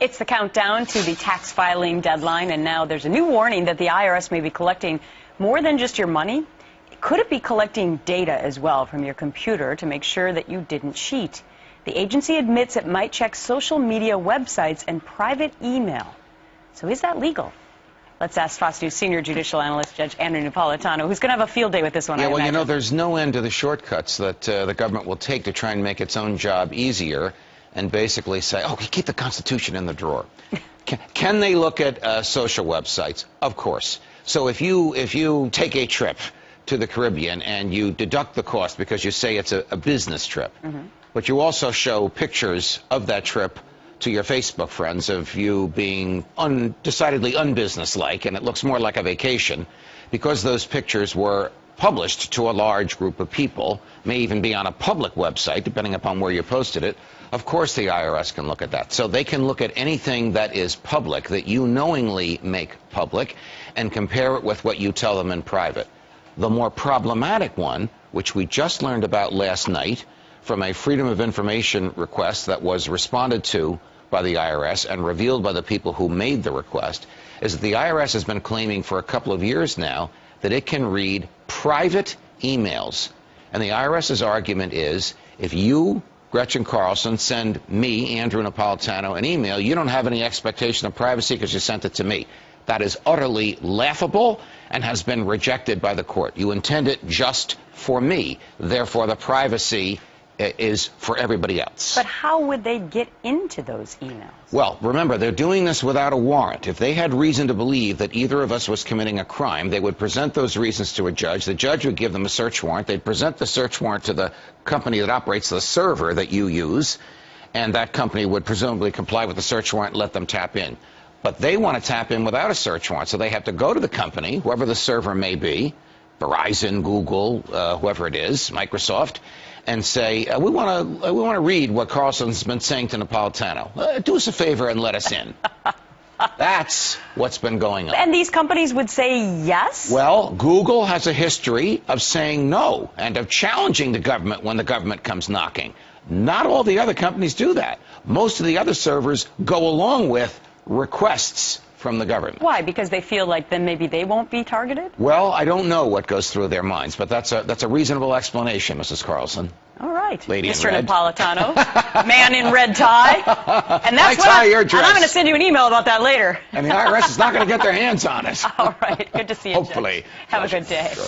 It's the countdown to the tax filing deadline, and now there's a new warning that the IRS may be collecting more than just your money. Could it be collecting data as well from your computer to make sure that you didn't cheat? The agency admits it might check social media websites and private email. So is that legal? Let's ask Fox News senior judicial analyst Judge Andrew Napolitano, who's going to have a field day with this one. Yeah, well, you know, there's no end to the shortcuts that the government will take to try and make its own job easier and basically say, oh, keep the Constitution in the drawer. Can they look at social websites? Of course. So if you take a trip to the Caribbean and you deduct the cost because you say it's a business trip, but you also show pictures of that trip to your Facebook friends of you being decidedly unbusinesslike, and it looks more like a vacation, because those pictures were published to a large group of people, may even be on a public website, depending upon where you posted it, of course the IRS can look at that. So they can look at anything that is public, that you knowingly make public, and compare it with what you tell them in private. The more problematic one, which we just learned about last night from a Freedom of Information request that was responded to by the IRS and revealed by the people who made the request, is that the IRS has been claiming for a couple of years now that it can read private emails. And the IRS's argument is, if you, Gretchen Carlson, send me, Andrew Napolitano, an email, you don't have any expectation of privacy because you sent it to me. That is utterly laughable and has been rejected by the court. You intend it just for me. Therefore, the privacy is for everybody else. But how would they get into those emails? Well, remember, they're doing this without a warrant. If they had reason to believe that either of us was committing a crime, they would present those reasons to a judge. The judge would give them a search warrant. They'd present the search warrant to the company that operates the server that you use, and that company would presumably comply with the search warrant and let them tap in. But they want to tap in without a search warrant, so they have to go to the company, whoever the server may be, Verizon, Google, whoever it is, Microsoft, and say, we want to read what Carlson's been saying to Napolitano. Do us a favor and let us in. That's what's been going on. And these companies would say yes? Well, Google has a history of saying no and of challenging the government when the government comes knocking. Not all the other companies do that. Most of the other servers go along with requests from the government. Why? Because they feel like then maybe they won't be targeted? Well, I don't know what goes through their minds, but that's a reasonable explanation, Mrs. Carlson. All right. Lady Mr. in red. Napolitano, man in red tie. And that's what your dress. And I'm going to send you an email about that later. And the IRS is not going to get their hands on it. All right. Good to see you, Hopefully. Judge. Have a good day. Sure.